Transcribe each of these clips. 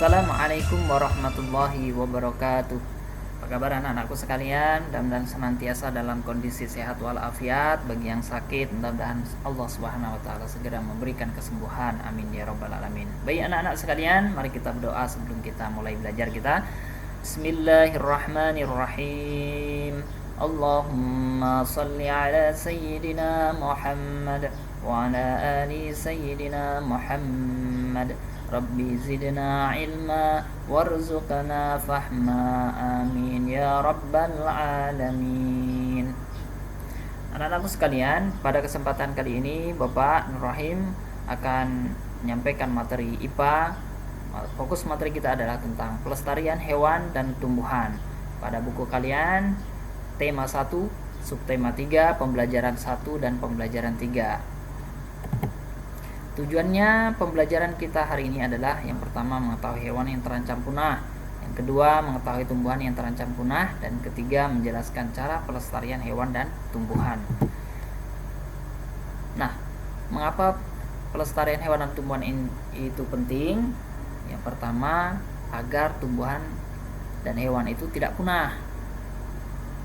Assalamualaikum warahmatullahi wabarakatuh. Apa kabar anak-anakku sekalian? Mudah-mudahan senantiasa dalam kondisi sehat walafiat. Bagi yang sakit, mudah-mudahan Allah Subhanahu wa taala segera memberikan kesembuhan. Amin ya rabbal alamin. Baik anak-anak sekalian, mari kita berdoa sebelum kita mulai belajar kita. Bismillahirrahmanirrahim. Allahumma salli ala sayyidina Muhammad wa ala ali sayyidina Muhammad. Rabbi zidna ilma warzuqna fahma, amin ya rabbal alamin. Anak-anakku sekalian, pada kesempatan kali ini Bapak Nur Rahim akan menyampaikan materi IPA. Fokus materi kita adalah tentang pelestarian hewan dan tumbuhan. Pada buku kalian tema 1, subtema 3, pembelajaran 1 dan pembelajaran 3. Tujuannya pembelajaran kita hari ini adalah yang pertama mengetahui hewan yang terancam punah, yang kedua mengetahui tumbuhan yang terancam punah, dan ketiga menjelaskan cara pelestarian hewan dan tumbuhan. Nah, mengapa pelestarian hewan dan tumbuhan itu penting? Yang pertama, agar tumbuhan dan hewan itu tidak punah.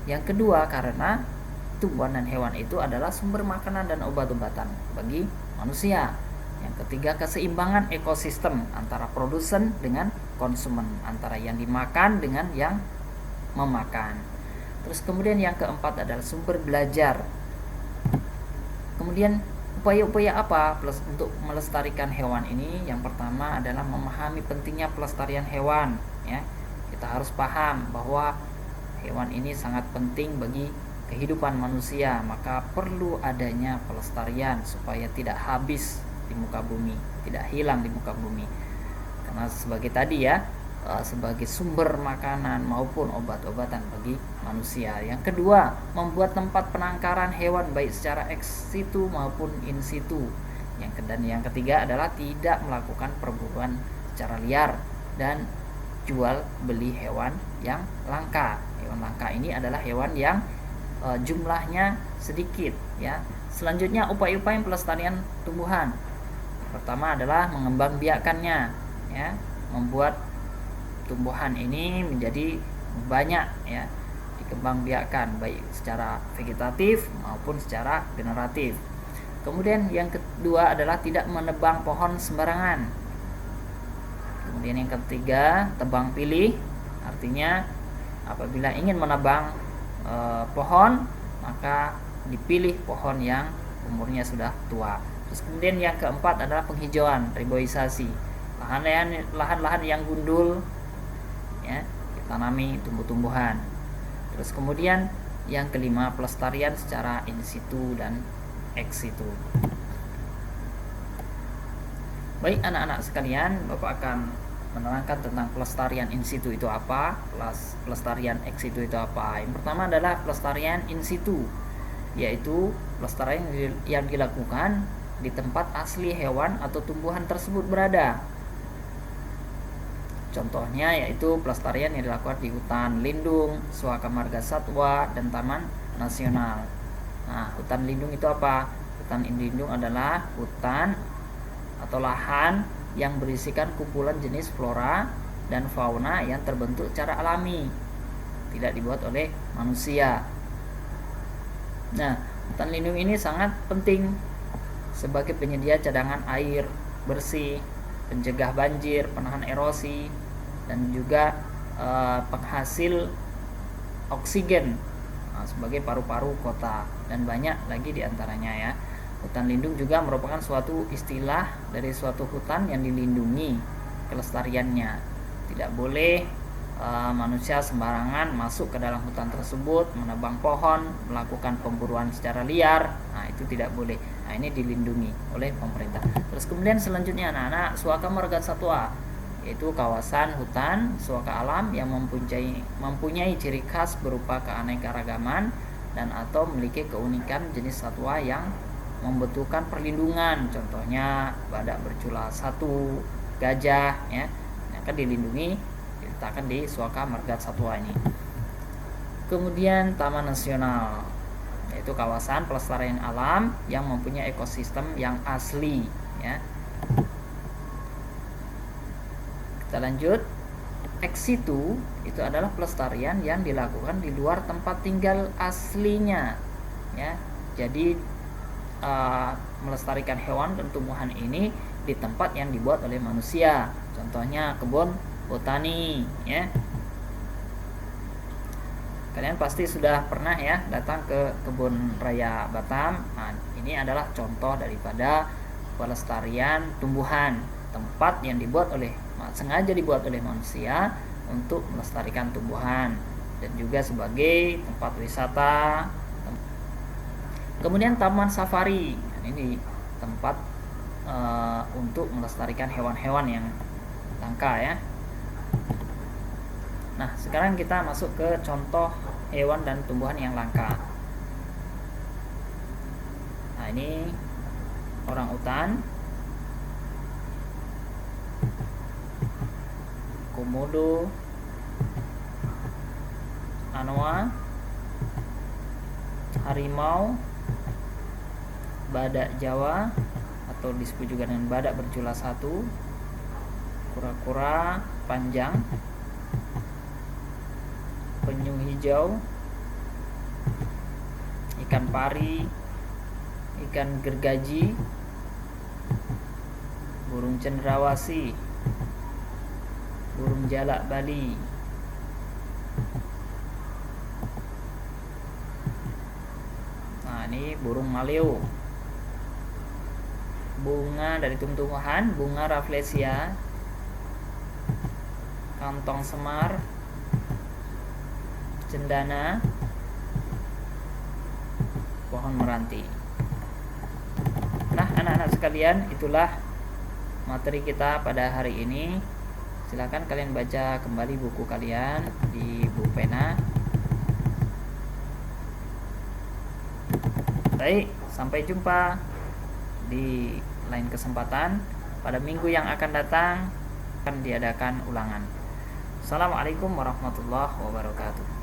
Yang kedua, karena tumbuhan dan hewan itu adalah sumber makanan dan obat-obatan bagi manusia. Yang ketiga, keseimbangan ekosistem antara produsen dengan konsumen, antara yang dimakan dengan yang memakan. Terus kemudian yang keempat adalah sumber belajar. Kemudian upaya-upaya apa untuk melestarikan hewan ini? Yang pertama adalah memahami pentingnya pelestarian hewan, ya. Kita harus paham bahwa hewan ini sangat penting bagi kehidupan manusia, maka perlu adanya pelestarian supaya tidak habis di muka bumi, tidak hilang di muka bumi. Karena sebagai tadi ya, sebagai sumber makanan maupun obat-obatan bagi manusia. Yang kedua, membuat tempat penangkaran hewan baik secara ex situ maupun in situ. Dan yang ketiga adalah tidak melakukan perburuan secara liar dan jual beli hewan yang langka. Hewan langka ini adalah hewan yang jumlahnya sedikit, ya. Selanjutnya, upaya-upaya pelestarian tumbuhan. Pertama adalah mengembangbiakannya, ya, membuat tumbuhan ini menjadi banyak, ya, dikembangbiakan baik secara vegetatif maupun secara generatif. Kemudian yang kedua adalah tidak menebang pohon sembarangan. Kemudian yang ketiga, tebang pilih, artinya apabila ingin menebang pohon, maka dipilih pohon yang umurnya sudah tua. Terus kemudian yang keempat adalah penghijauan, reboisasi. Lahan-lahan yang gundul, ya, ditanami tumbuh-tumbuhan. Terus kemudian yang kelima, pelestarian secara in situ dan ex situ. Baik anak-anak sekalian, Bapak akan menerangkan tentang pelestarian in situ itu apa, pelestarian ex situ itu apa. Yang pertama adalah pelestarian in situ, yaitu pelestarian yang dilakukan di tempat asli hewan atau tumbuhan tersebut berada. Contohnya yaitu pelestarian yang dilakukan di hutan lindung, suaka marga satwa, dan taman nasional. Nah, hutan lindung itu apa? Hutan lindung adalah hutan atau lahan yang berisikan kumpulan jenis flora dan fauna yang terbentuk secara alami, tidak dibuat oleh manusia. Nah, hutan lindung ini sangat penting sebagai penyedia cadangan air bersih, pencegah banjir, penahan erosi, dan juga penghasil oksigen sebagai paru-paru kota, dan banyak lagi diantaranya, ya. Hutan lindung juga merupakan suatu istilah dari suatu hutan yang dilindungi kelestariannya. Tidak boleh manusia sembarangan masuk ke dalam hutan tersebut, menebang pohon, melakukan pemburuan secara liar. Nah, itu tidak boleh. Nah, ini dilindungi oleh pemerintah. Terus kemudian selanjutnya anak-anak, suaka marga satwa, yaitu kawasan hutan suaka alam yang mempunyai ciri khas berupa keanekaragaman dan atau memiliki keunikan jenis satwa yang membutuhkan perlindungan. Contohnya badak bercula 1, gajah, ya, yang akan dilindungi, diletakkan di suaka marga satwa ini. Kemudian taman nasional, yaitu kawasan pelestarian alam yang mempunyai ekosistem yang asli, ya. Kita lanjut. Ex situ itu adalah pelestarian yang dilakukan di luar tempat tinggal aslinya, ya. Jadi melestarikan hewan dan tumbuhan ini di tempat yang dibuat oleh manusia. Contohnya kebun botani, ya. Kalian pasti sudah pernah ya datang ke kebun raya Batam. Nah, ini adalah contoh daripada pelestarian tumbuhan, tempat yang sengaja dibuat oleh manusia untuk melestarikan tumbuhan dan juga sebagai tempat wisata. Kemudian taman safari, ini tempat untuk melestarikan hewan-hewan yang langka, ya. Nah, sekarang kita masuk ke contoh hewan dan tumbuhan yang langka. Nah, ini orang utan, komodo, anoa, harimau, badak Jawa atau disebut juga dengan badak bercula satu, kura-kura panjang, penyu hijau, ikan pari, ikan gergaji, burung cendrawasih, burung jalak Bali. Nah, ini burung maleo. Bunga dari tumbuhan, bunga rafflesia, kantong semar, cendana, pohon meranti. Nah, anak-anak sekalian, itulah materi kita pada hari ini. Silakan kalian baca kembali buku kalian di buku pena. Baik, sampai jumpa di lain kesempatan. Pada minggu yang akan datang akan diadakan ulangan. Assalamualaikum warahmatullahi wabarakatuh.